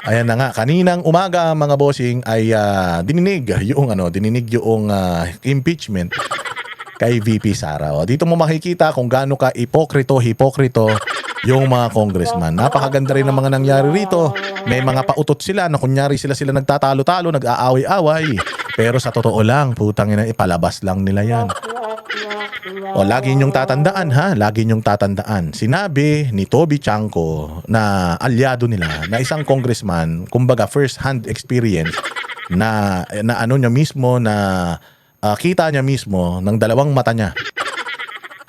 Ayan na nga, kaninang umaga mga bossing ay dininig yung impeachment kay VP Sara. O, dito mo makikita kung gaano ka hipokrito yung mga congressman. Napakaganda rin ng mga nangyari rito. May mga pautot sila na kunyari sila nagtatalo-talo, nag-aaway-away. Pero sa totoo lang, putang ina, ipalabas lang nila yan. O, lagi niyong tatandaan ha, lagi niyong tatandaan. Sinabi ni Toby Chanko na alyado nila na isang congressman, kumbaga first hand experience na ano niya mismo na kita niya mismo ng dalawang mata niya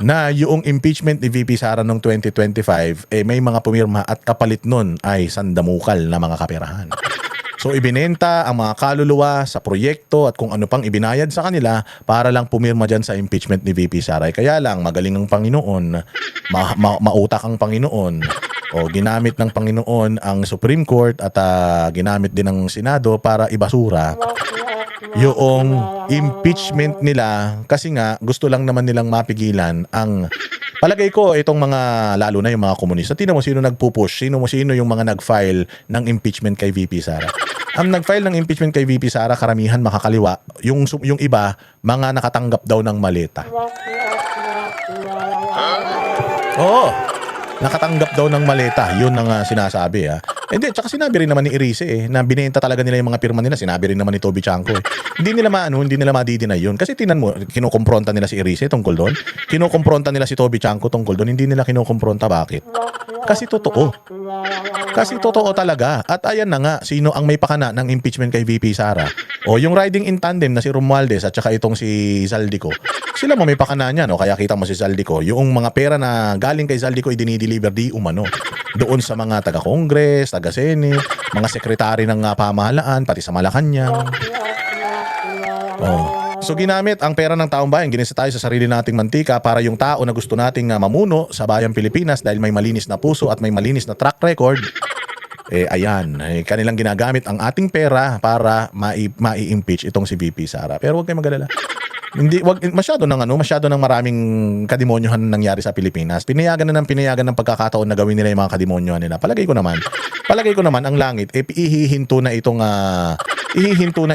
na yung impeachment ni VP Sara noong 2025 may mga pumirma at kapalit nun ay sandamukal na mga kaperahan. So ibinenta ang mga kaluluwa sa proyekto at kung ano pang ibinayad sa kanila para lang pumirma dyan sa impeachment ni VP Sara. Kaya lang magaling ang Panginoon, mautak ang Panginoon, o ginamit ng Panginoon ang Supreme Court at ginamit din ng Senado para ibasura yung impeachment nila kasi nga gusto lang naman nilang mapigilan ang palagay ko itong mga lalo na yung mga komunista. Tingnan mo sino nagpupush, sino yung mga nag-file ng impeachment kay VP Sara. Ang nag-file ng impeachment kay VP Sara karamihan makakaliwa, yung iba mga nakatanggap daw ng maleta. Oo. Nakatanggap daw ng maleta, yun ang sinasabi Hindi, tsaka sinabi rin naman ni Erice na binenta talaga nila yung mga pirma nila. Sinabi rin naman ni Toby Chanko Hindi nila madidinay yun. Kasi tinan mo, kinukumpronta nila si Erice tungkol doon. Kinukumpronta nila si Toby Chanko tungkol doon. Hindi nila kinukumpronta. Bakit? Kasi totoo. Kasi totoo talaga. At ayan na nga, sino ang may pakana ng impeachment kay VP Sara? O yung riding in tandem na si Romualdez at saka itong si Zaldico. Sila mo may pakana niyan. O kaya kita mo si Zaldico. Yung mga pera na galing kay Zaldico ay dinideliver di umano doon sa mga taga-Congress, taga-Senate, mga sekretary ng pamahalaan, pati sa Malacanang. So ginamit ang pera ng taong bayan, ginisa tayo sa sarili nating mantika para yung tao na gusto nating mamuno sa bayang Pilipinas dahil may malinis na puso at may malinis na track record. Kanilang ginagamit ang ating pera para mai-impeach itong si VP Sara. Pero huwag kayong magalala. Masyado ng maraming kademonyohan nangyari sa Pilipinas. Pinayagan ng pagkakataon na gawin nila yung mga kademonyohan nila. Palagay ko naman ang langit ihihinto na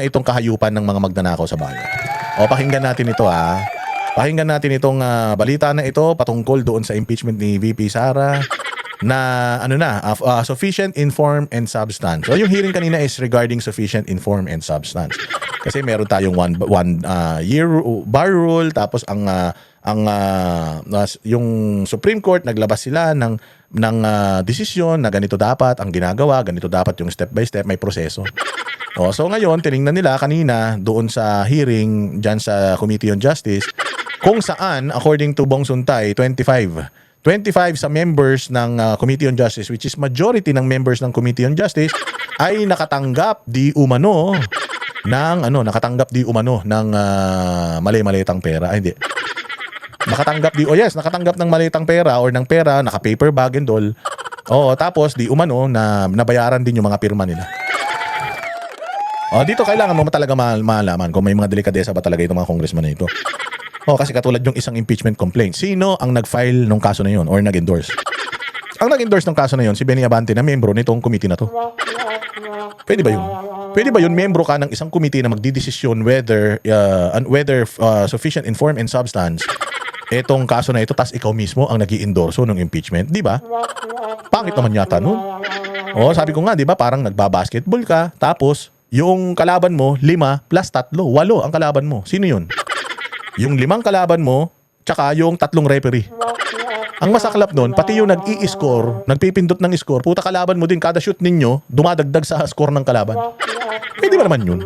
itong kahayupan ng mga magnanakaw sa bayan. O pakinggan natin ito Pakinggan natin itong balita na ito patungkol doon sa impeachment ni VP Sara na sufficient, inform, and substance. So yung hearing kanina is regarding sufficient, inform, and substance. Kasi meron tayong one year bar rule, tapos yung Supreme Court naglabas sila ng desisyon na ganito dapat ang ginagawa, ganito dapat yung step by step, may proseso. So ngayon tiningnan nila kanina doon sa hearing diyan sa Committee on Justice kung saan according to Bong Suntay 25 sa members ng Committee on Justice, which is majority ng members ng Committee on Justice, ay nakatanggap di umano ng mali-malitang pera. Hindi. Nakatanggap ng malitang pera or ng pera, naka-paper bag and all. Tapos di umano na nabayaran din yung mga pirma nila. Dito kailangan mo talaga malaman kung may mga delikadesa ba talaga itong mga congressman na ito. Kasi katulad yung isang impeachment complaint. Sino ang nag-file ng kaso na yun or nag-endorse? Ang nag-endorse ng kaso na yun, si Benny Abante na membro nitong committee na to. Pwede ba yun? Pwede ba yun? Membro ka ng isang committee na magdidesisyon whether sufficient, inform, and substance etong kaso na ito, tas ikaw mismo ang nag-i-endorso ng impeachment. Di ba? Pangit naman yata nun. Sabi ko nga, di ba, parang nagbabasketball ka, tapos yung kalaban mo, 5 plus 3, 8 ang kalaban mo. Sino yun? Yung 5 kalaban mo, tsaka yung 3 referee. Ang masaklap nun, pati yung nag-i-score, nagpipindot ng score, puta kalaban mo din, kada shoot ninyo, dumadagdag sa score ng kalaban. Pwede ba naman yun?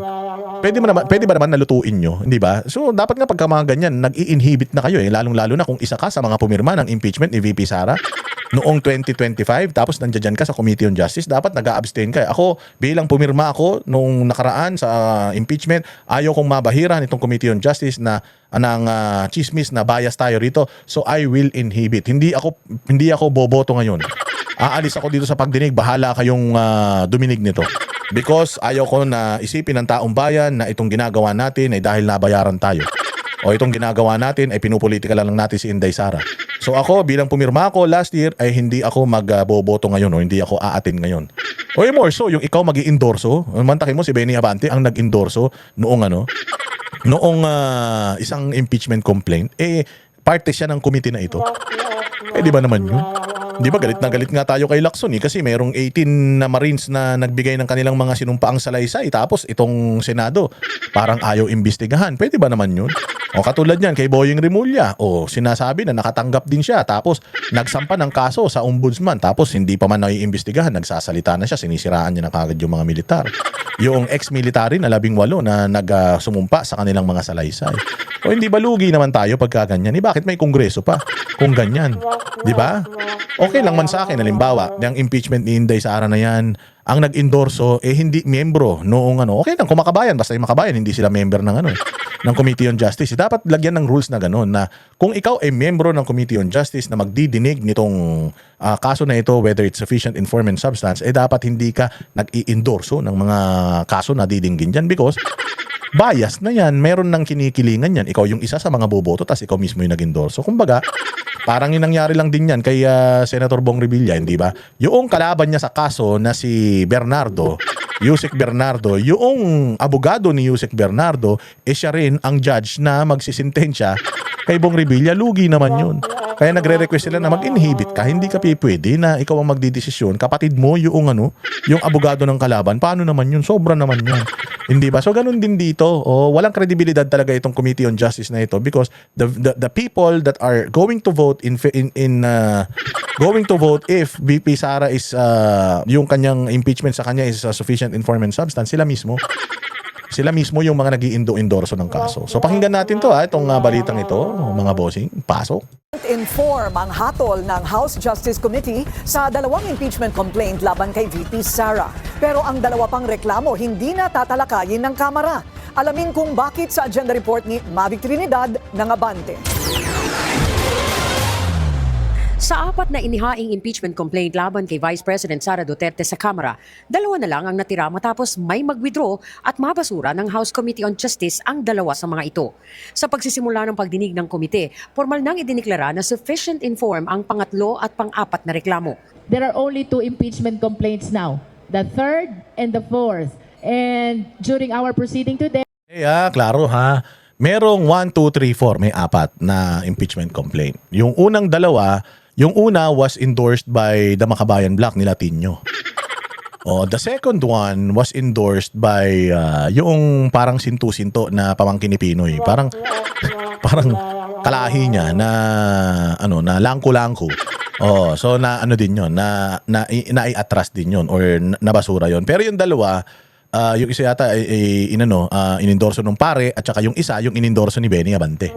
Pwede ba naman nalutuin nyo? Hindi ba? So, dapat nga pagka mga ganyan, nag-i-inhibit na kayo lalong-lalo na kung isa ka sa mga pumirma ng impeachment ni VP Sara noong 2025, tapos nandiyan ka sa Committee on Justice, dapat nag-a-abstain ka. Ako, bilang pumirma ako nung nakaraan sa impeachment, ayaw kong mabahiran itong Committee on Justice na chismis na bias tayo rito. So, I will inhibit. Hindi ako boboto ngayon. Aalis ako dito sa pagdinig, bahala kayong duminig nito. Because ayaw ko na isipin ng taong bayan na itong ginagawa natin ay dahil nabayaran tayo. O itong ginagawa natin ay pinupolitika lang natin si Inday Sara. So ako bilang pumirma ako last year ay hindi ako magboboto ngayon o hindi ako aatin ngayon. O more so yung ikaw mag-i-endorso, mantakin mo si Benny Abante ang nag-endorso noong isang impeachment complaint, parte siya ng committee na ito. Di ba naman yun? Di ba galit na galit nga tayo kay Lacson kasi merong 18 na Marines na nagbigay ng kanilang mga sinumpaang salaysay tapos itong Senado parang ayaw imbestigahan. Pwede ba naman yun? O katulad yan kay Boying Rimulya, sinasabi na nakatanggap din siya tapos nagsampa ng kaso sa ombudsman tapos hindi pa man naiimbestigahan, nagsasalita na siya, sinisiraan niya na kagad yung mga militar. Yung ex-military na 18 na nagsumumpa sa kanilang mga salaysay. O hindi ba lugi naman tayo pagka ganyan? Bakit may kongreso pa kung ganyan? Di ba? Okay lang man sa akin, halimbawa, yung impeachment ni Inday Sara na yan, ang nag-endorso, hindi miyembro noong okay lang, kung makabayan, basta yung makabayan, hindi sila member ng ng Committee on Justice. Dapat lagyan ng rules na gano'n na kung ikaw ay miyembro ng Committee on Justice na magdidinig nitong kaso na ito, whether it's sufficient informant substance, dapat hindi ka nag-i-endorso ng mga kaso na didinggin dyan because bias na yan, meron ng kinikilingan yan. Ikaw yung isa sa mga boboto, tas ikaw mismo yung nag-endorso. Kumbaga, parang yung nangyari lang din yan kay Senator Bong Revilla, hindi ba? Yung kalaban niya sa kaso na si Bernardo, Yusek Bernardo, yung abogado ni Yusek Bernardo, siya rin ang judge na magsisintensya kay Bong Revilla. Lugi naman yun. Kaya nagre-request sila na mag-inhibit ka. Hindi ka pwede na ikaw ang magdidesisyon. Kapatid mo yung yung abogado ng kalaban. Paano naman yun? Sobra naman yun. Hindi ba? So ganun din dito. Walang kredibilidad talaga itong Committee on Justice na ito because the people that are going to vote going to vote if VP Sara is yung kanyang impeachment sa kanya is sufficient informant substance, sila mismo yung mga nag-i-endorso ng kaso. So pakinggan natin to itong balitang ito, mga bossing. Pasok. Inform ang hatol ng House Justice Committee sa dalawang impeachment complaint laban kay VP Sara. Pero ang dalawa pang reklamo hindi na tatalakayin ng Kamara. Alamin kung bakit sa agenda report ni Mavic Trinidad ng Abante. Sa apat na inihaing impeachment complaint laban kay Vice President Sara Duterte sa Kamara, dalawa na lang ang natira matapos may mag-withdraw at mabasura ng House Committee on Justice ang dalawa sa mga ito. Sa pagsisimula ng pagdinig ng komite, formal nang idiniklara na sufficient inform ang pangatlo at pang-apat na reklamo. There are only 2 impeachment complaints now, the third and the fourth. And during our proceeding today, Klaro ha. Merong 1, 2, 3, 4, may 4 na impeachment complaint. Yung unang dalawa, yung una was endorsed by the Makabayan Bloc ni Latino. The second one was endorsed by yung parang sintu-sinto na pamangkin ni Pinoy. Parang kalahi niya na na langko-langko. So na din 'yon, na i-atras din 'yon or nabasura 'yon. Pero yung dalawa, yung isa yata ay inendorso ng pare at saka yung isa yung inendorso ni Benny Abante.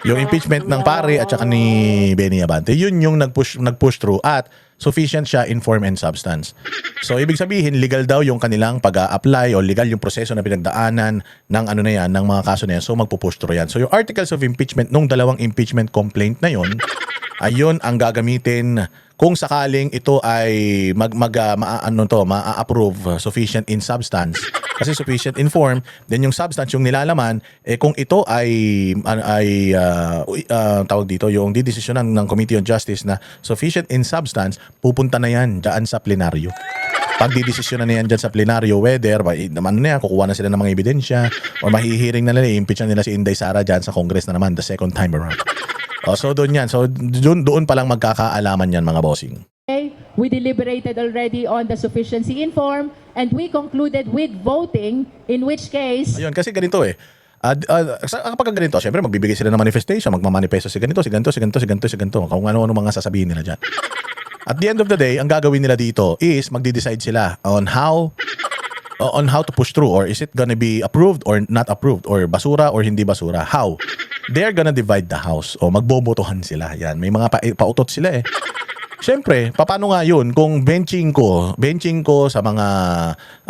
Yung impeachment ng pare at saka ni Benny Abante, yun yung nag-push through at sufficient siya in form and substance. So ibig sabihin legal daw yung kanilang pag-a-apply o legal yung proseso na pinagdaanan ng ng mga kaso na yan. So magpo-push through yan. So yung articles of impeachment nung dalawang impeachment complaint na yon, ayun ang gagamitin kung sakaling ito ay ma-approve sufficient in substance. Kasi sufficient in form, then yung substance, yung nilalaman, kung ito ay tawag dito, yung didesisyonan ng Committee on Justice na sufficient in substance, pupunta na yan dyan sa plenaryo. Pag didesisyonan na yan dyan sa plenaryo, whether, kukuha na sila ng mga ebidensya, or mahihiring na nila, i-impeach na nila si Inday Sara dyan sa Congress na naman, the second time around. So doon yan. So doon pa lang magkakaalaman yan, mga bossing. we deliberated already on the sufficiency in form and we concluded with voting, in which case... Ayun, kasi ganito kapag ganito, syempre magbibigay sila ng manifestation, magmamanifesto si ganito, si ganito, si ganito, si ganito, si ganito, kung ano-ano mga sasabihin nila dyan. At the end of the day, ang gagawin nila dito is magde-decide sila on how to push through, or is it gonna be approved or not approved, or basura or hindi basura. How? They're gonna divide the house, o magbobotohan sila. Yan, may mga pautot sila Siyempre, paano nga yun kung benching ko sa mga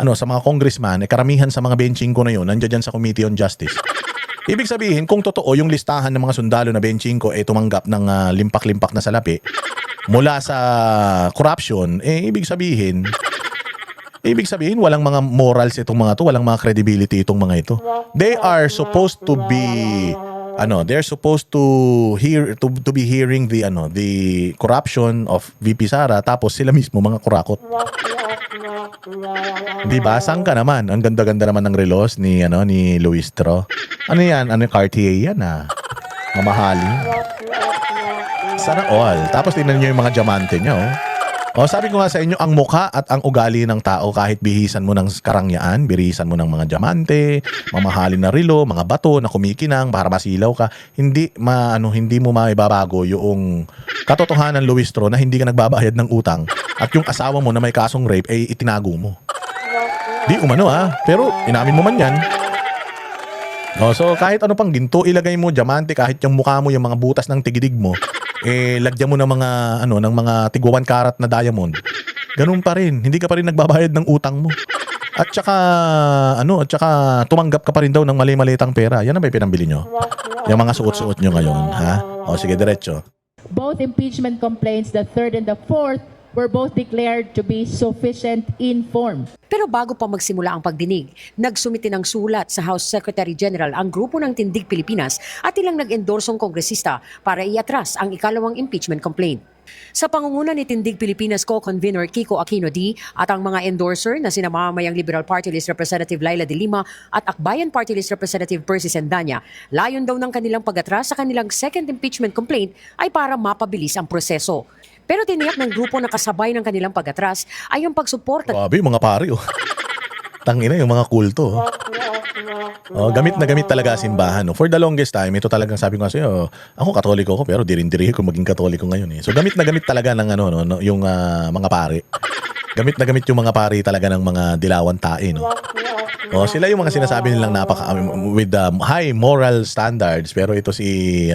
sa mga congressman, karamihan sa mga benching ko na yun nandiyan sa Committee on Justice. Ibig sabihin, kung totoo yung listahan ng mga sundalo na benching ko tumanggap ng limpak-limpak na salapi mula sa corruption, ibig sabihin walang mga morals itong mga to, walang mga credibility itong mga ito. They are supposed to be they're supposed to hear to be hearing the corruption of VP Sara, tapos sila mismo mga kurakot. Di ba? Saan ka naman? Ang ganda-ganda naman ng relos ni Luis Tro. Ano yan? Ano, Cartier yan mamahalin. Sana all. Tapos tingnan niyo yung mga diamante niya, sabi ko nga sa inyo, ang mukha at ang ugali ng tao, kahit bihisan mo ng karangyaan, birisan mo ng mga diamante, mamahalin na relo, mga bato na kumikinang para masilaw ka, hindi mo maibabago yung katotohanan, Luis Tro, na hindi ka nagbabayad ng utang at yung asawa mo na may kasong rape ay itinago mo. Di umano pero inamin mo man yan. So kahit ano pang ginto ilagay mo, diamante, kahit yung mukha mo, yung mga butas ng tigidig mo, lagyan mo ng mga tigwa 1 karat na diamond. Ganun pa rin, hindi ka pa rin nagbabayad ng utang mo. At saka tumanggap ka pa rin daw ng mali-malitang pera. Yan ang may pinambili nyo. Yung mga suot-suot nyo ngayon, sige, diretso. Both impeachment complaints, the third and the fourth, were both declared to be sufficient in form. Pero bago pa magsimula ang pagdinig, nagsumite ng sulat sa House Secretary General ang grupo ng Tindig Pilipinas at ilang nag-endorsong kongresista para iatras ang ikalawang impeachment complaint. Sa pangunguna ni Tindig Pilipinas Co-Convener Kiko Aquino D. at ang mga endorser na sina Mamamayang Liberal Party List Representative Laila de Lima at Akbayan Party List Representative Percy Sendanya, layon daw ng kanilang pag-atras sa kanilang second impeachment complaint ay para mapabilis ang proseso. Pero tiniyak ng grupo na kasabay ng kanilang pag-atras ay yung pagsuporta. Grabe, mga pari, Tangina, yung mga kulto. Gamit na gamit talaga simbahan. For the longest time, ito talagang sabi ko kasi, ako katoliko ko, pero di rin ko maging katoliko ngayon. So gamit na gamit talaga ng yung mga pari. Gamit na gamit yung mga pari talaga ng mga dilawan tae. Sila yung mga sinasabi nilang with high moral standards, pero ito si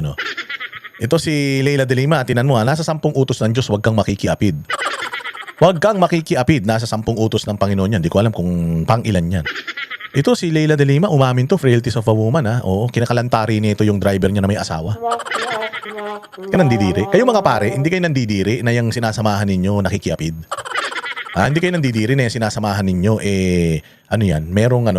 Laila de Lima, tinan mo nasa 10 utos ng Diyos, huwag kang makikiapid. Huwag kang makikiapid, nasa 10 utos ng Panginoon yan. Di ko alam kung pang ilan yan. Ito si Laila de Lima, umamin to, frailties of a woman Oo, kinakalantari nito yung driver niya na may asawa. Kaya nandidiri. Kayo mga pare, hindi kayo nandidiri na yung sinasamahan ninyo nakikiapid. Hindi kayo nandidiri na yung sinasamahan ninyo, merong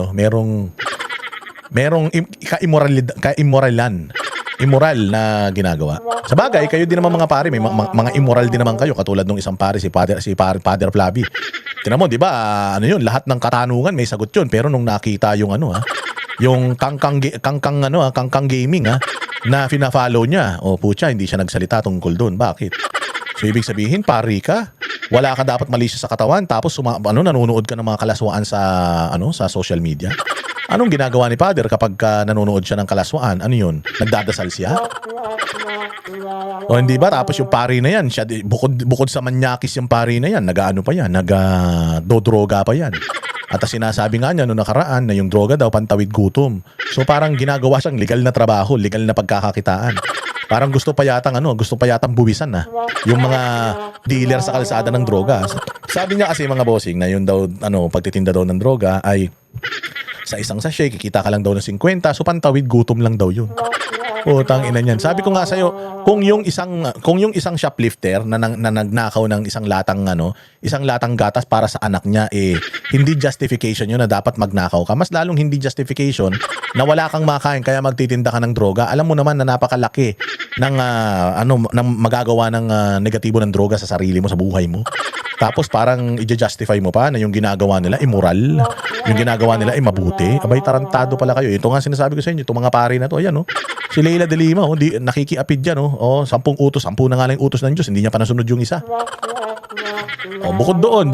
immoral na ginagawa. Sa bagay, kayo din naman mga pare, may mga immoral din naman kayo, katulad nung isang pare, si Father Flavi. Tinan mo, di ba, lahat ng katanungan may sagot yun, pero nung nakita yung yung kangkang gaming na fina-follow niya, putya, hindi siya nagsalita tungkol doon. Bakit? So ibig sabihin, pari ka, wala ka dapat malisya sa katawan, tapos nanonood ka ng mga kalaswaan sa social media. Anong ginagawa ni Father kapag nanonood siya ng kalaswaan? Ano yun? Nagdadasal siya? Hindi ba? Tapos yung pari na yan, siya, bukod sa manyakis yung pari na yan, nag-dodroga pa yan. At sinasabi nga niya noong nakaraan na yung droga daw pantawid gutom. So parang ginagawa siyang legal na trabaho, legal na pagkakakitaan. Parang gusto pa yatang buwisan yung mga dealer sa kalsada ng droga. Sabi niya kasi mga bossing na yun daw, pagtitinda daw ng droga ay sa isang sachet, kikita ka lang daw ng 50, so pantawid gutom lang daw yun. Tang ina niyan. Sabi ko nga sa'yo, kung yung isang shoplifter na nagnakaw ng isang latang gatas para sa anak niya, hindi justification yun na dapat magnakaw ka. Mas lalong hindi justification na wala kang makain kaya magtitinda ka ng droga. Alam mo naman na napakalaki ng magagawa ng negatibo ng droga sa sarili mo, sa buhay mo. Tapos parang i-justify mo pa na yung ginagawa nila immoral, yung ginagawa nila ay mabuti. Abay, tarantado pala kayo. Ito nga sinasabi ko sa inyo, itong mga pari na to, ayan si Laila de Lima, nakikiapid yan 10 utos, 10 na nga lang utos ng Diyos, hindi niya pa nasunod yung isa. Bukod doon,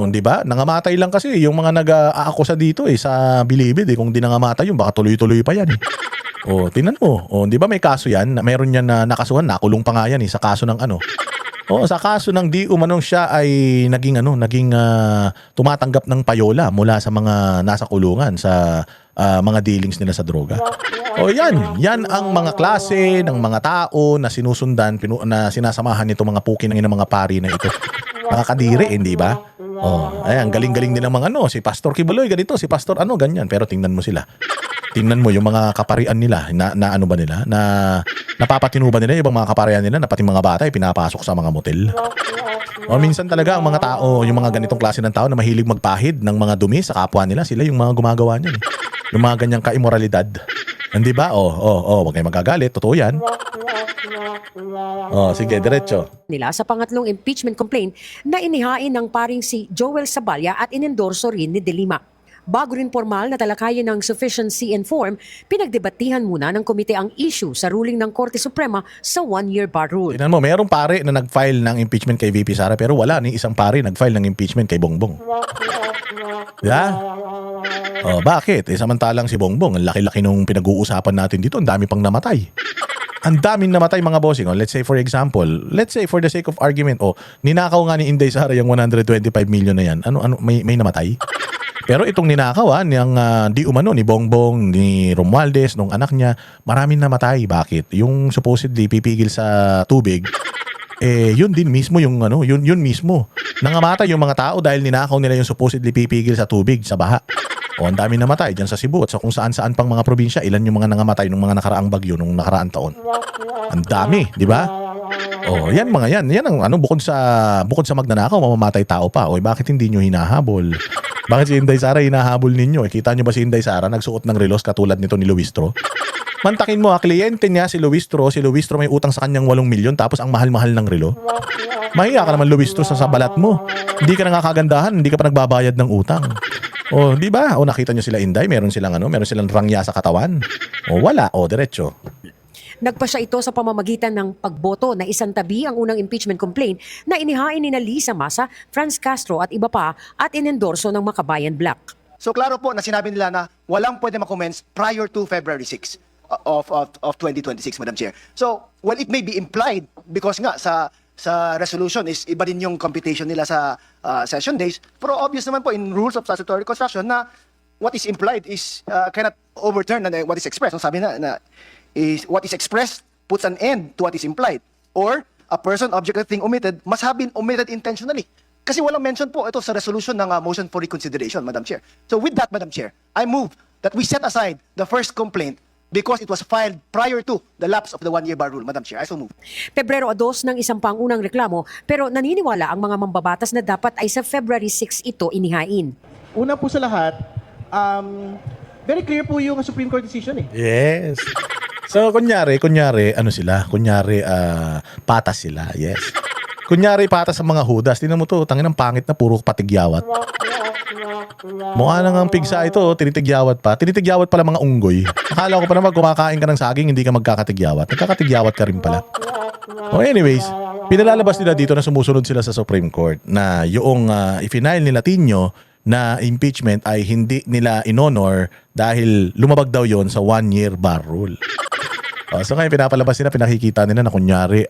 di ba? Nangamatay lang kasi yung mga nag-aakusa dito sa bilibid, kung di nangamatay yun, baka tuloy-tuloy pa yan. Tingnan mo. Di ba may kaso yan? Meron yan na nakasuhan, nakulong pa nga yan sa kaso ng sa kaso ng di umanong siya ay naging tumatanggap ng payola mula sa mga nasa kulungan sa mga dealings nila sa droga. Yan ang mga klase ng mga tao na sinusundan, na sinasamahan nito mga puki ng mga pari na ito. Nakakadiri, hindi ba? Ayan, galing-galing din ng mga si Pastor Kibuloy ganito, si Pastor ganyan, pero tingnan mo sila. Tingnan mo yung mga kaparian nila na napapatino ba nila yung mga kaparian nila na pati mga bata ay pinapasok sa mga motel. Minsan talaga ang mga tao, yung mga ganitong klase ng tao na mahilig magpahid ng mga dumi sa kapwa nila, sila yung mga gumagawa niyan. Yung mga ganyang kaimoralidad. Hindi ba? Wag kayong magagalit. Totoo yan. Sige, diretso. Nila sa pangatlong impeachment complaint na inihain ng paring si Joel Saballa at inendorso rin ni De Lima. Bago rin formal na talakayin ng sufficiency in form, pinagdebatihan muna ng komite ang issue sa ruling ng Korte Suprema sa one-year bar rule. Tingnan mo, mayroong pare na nag-file ng impeachment kay VP Sara pero wala ni isang pare nag-file ng impeachment kay Bongbong. Yeah? Bakit? Samantalang si Bongbong, ang laki-laki nung pinag-uusapan natin dito, ang dami pang namatay. Ang daming namatay mga bossing. Let's say for example, let's say for the sake of argument, ninakaw nga ni Inday Sara yung 125 million na yan. May namatay? Pero itong ninakaw niyang di umano ni Bongbong, ni Romualdez, nung anak niya, maraming namatay. Bakit? Yung supposedly pipigil sa tubig, yun din mismo yung yun mismo. Nangamatay yung mga tao dahil ninakaw nila yung supposedly pipigil sa tubig, sa baha. Ang dami namatay diyan sa Cebu at sa kung saan-saan pang mga probinsya. Ilan yung mga nangamatay nung mga nakaraang bagyo nung nakaraang taon. Ang dami, di ba? Yan mga yan. Yan ang bukod sa magnanakaw, mamamatay tao pa. Bakit hindi nyo hinahabol? Bakit si Inday Sara hinahabol ninyo? Kita nyo ba si Inday Sara nagsuot ng relos katulad nito ni Luistro? Mantakin mo, kliyente niya si Luistro may utang sa kanyang 8 milyon tapos ang mahal-mahal ng relo. Mahiya ka naman Luistro sa balat mo. Hindi ka nangakagandahan, hindi ka pa nagbabayad ng utang. Di ba? Nakita nyo sila Inday, meron silang rangya sa katawan. Wala. Diretso. Nagpasya ito sa pamamagitan ng pagboto na isang tabi ang unang impeachment complaint na inihain ni Lisa Masa, Franz Castro at iba pa at inendorso ng Makabayan Black. So klaro po na sinabi nila na walang pwede makommense prior to February 6 of 2026, Madam Chair. So, well, it may be implied because nga sa resolution is iba din yung computation nila sa session days. Pero obvious naman po in rules of statutory construction na what is implied is cannot overturn what is expressed. So, sabi na is what is expressed puts an end to what is implied. Or a person, object, or thing omitted must have been omitted intentionally. Kasi walang mention po ito sa resolution ng motion for reconsideration, Madam Chair. So with that, Madam Chair, I move that we set aside the first complaint because it was filed prior to the lapse of the one-year bar rule, Madam Chair. I so move. Pebrero 2 ng isang pangunang reklamo pero naniniwala ang mga mambabatas na dapat ay sa February 6 ito inihain. Una po sa lahat, very clear po yung Supreme Court decision eh. Yes. So, kunyari, patas sila. Yes. Kunyari, patas sa mga hudas. Tingnan mo to, tangin ng pangit na puro patigyawat. Mukha nang ang pigsa ito, tinitigyawat pa. Tinitigyawat pala mga unggoy. Akala ko pa naman kumakain ka ng saging, hindi ka magkakatigyawat. Nagkakatigyawat ka rin pala. Anyways, pinalalabas nila dito na sumusunod sila sa Supreme Court na yung i-final nila Tinyo na impeachment ay hindi nila inonor dahil lumabag daw yon sa one-year bar rule. So ngayon pinapalabas nila, pinakikita nila na kunyari,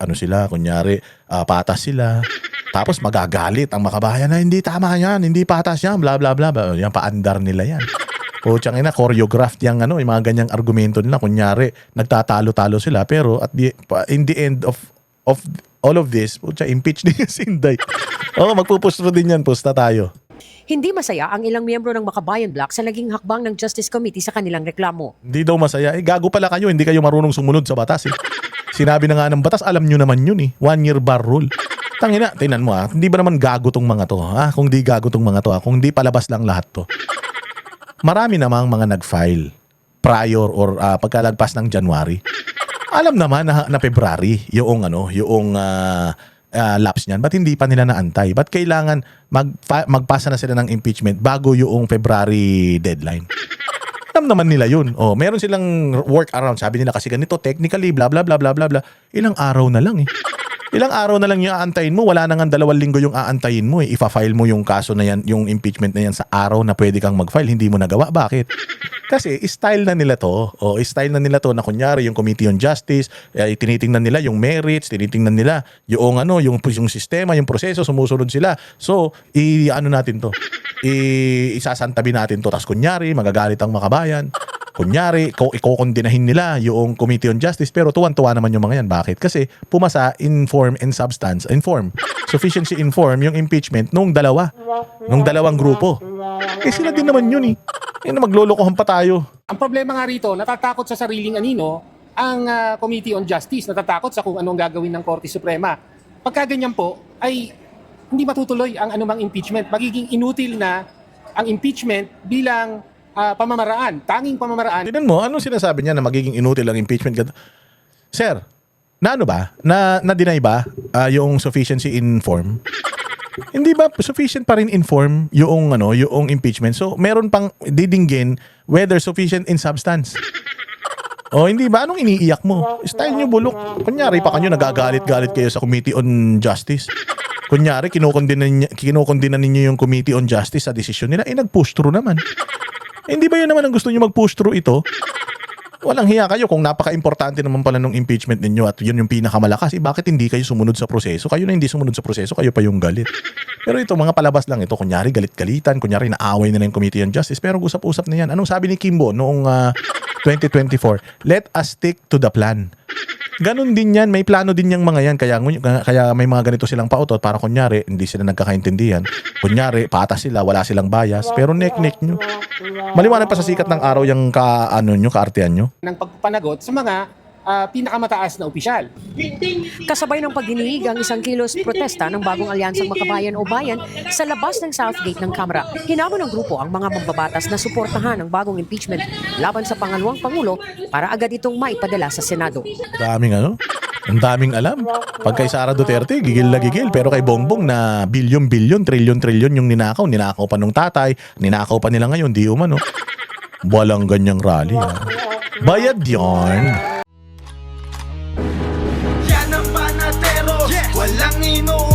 patas sila. Tapos magagalit ang makabayan na hindi tama yan, hindi patas yan, bla bla bla. Yan, paandar nila yan. Putsang ina, choreographed yung yung mga ganyang argumento nila. Kunyari, nagtatalo-talo sila pero in the end of all of this, impeach din yung Sinday. Magpupustro din yan, pusta tayo. Hindi masaya ang ilang miyembro ng Makabayan Black sa naging hakbang ng Justice Committee sa kanilang reklamo. Hindi daw masaya. Gago pala kayo, hindi kayo marunong sumunod sa batas. Sinabi na nga ng batas, alam nyo naman yun . One-year bar rule. Tangina, tingnan mo hindi ba naman gago tong mga to? Kung di gago tong mga to, kung di palabas lang lahat to. Marami namang mga nag-file prior or pagkalagpas ng January. Alam naman na February yung lapse niyan. Ba't hindi pa nila naantay? Ba't kailangan magpasa na sila ng impeachment bago yung February deadline? Alam naman nila yun. Meron silang workaround. Sabi nila kasi ganito, technically, bla bla bla bla bla bla. Ilang araw na lang Ilang araw na lang yung aantayin mo. Wala na nga 2 linggo yung aantayin mo . Ifa-file mo yung kaso na yan, yung impeachment na yan sa araw na pwede kang mag-file. Hindi mo nagawa. Bakit? Kasi style na nila to. Style na nila to na kunyari yung Committee on Justice, tinitingnan nila yung merits, tinitingnan nila yung yung sistema, yung proseso, sumusunod sila. So, natin to. Isasantabi natin to. Tapos kunyari, magagalit ang makabayan. Kunyari, ikokondinahin nila yung Committee on Justice pero tuwan-tuwa naman yung mga yan. Bakit? Kasi pumasa in form and substance. In form. Sufficiency in form yung impeachment nung dalawang grupo. Sila din naman yun . Maglolokohan pa tayo. Ang problema nga rito, natatakot sa sariling anino ang Committee on Justice, natatakot sa kung anong gagawin ng Korte Suprema. Pagka ganyan po, ay hindi matutuloy ang anumang impeachment. Magiging inutil na ang impeachment bilang pamamaraan, tanging pamamaraan. Tignan mo, anong sinasabi niya na magiging inutil ang impeachment? Sir, na ano ba? Na-deny ba yung sufficiency in form? Hindi ba sufficient pa rin in form yung yung impeachment? So, meron pang didinggin whether sufficient in substance. O hindi ba? Anong iniiyak mo? Style nyo bulok. Kunyari pa kanyo nagagalit-galit kayo sa Committee on Justice. Kunyari, kinokondena ninyo yung Committee on Justice sa desisyon nila. Nag-push through naman. Hindi ba yun naman ang gusto nyo mag-push through ito? Walang hiya kayo kung napaka-importante naman pala ng impeachment ninyo at yun yung pinakamalakas. Bakit hindi kayo sumunod sa proseso? Kayo na hindi sumunod sa proseso, kayo pa yung galit. Pero ito, mga palabas lang ito. Kunyari, galit-galitan. Kunyari, naaway na yung Committee on Justice. Pero usap-usap na yan. Anong sabi ni Kimbo noong 2024? Let us stick to the plan. Ganon din yan. May plano din yung mga yan. Kaya may mga ganito silang pautot para kunyari, hindi sila nagkakaintindihan. Kunyari, patas sila, wala silang bias. Pero nek-nek nyo. Maliwanag pa sa sikat ng araw yung kaartehan nyo. Ng pagpapanagot sa mga pinakamataas na opisyal. Kasabay ng pagdinig ang isang kilos protesta ng bagong alyansang Makabayan o Bayan sa labas ng South Gate ng Kamara. Hinamon ng grupo ang mga mambabatas na suportahan ang bagong impeachment laban sa pangalawang Pangulo para agad itong maipadala sa Senado. Ang daming alam. Pag kay Sara Duterte, gigil na gigil. Pero kay Bongbong na bilyon-bilyon, trilyon-trilyon yung ninakaw. Ninakaw pa nung tatay, ninakaw pa nila ngayon, di umano. Walang ganyang rally. Bayad yarn. Yan ang panatero, walang ino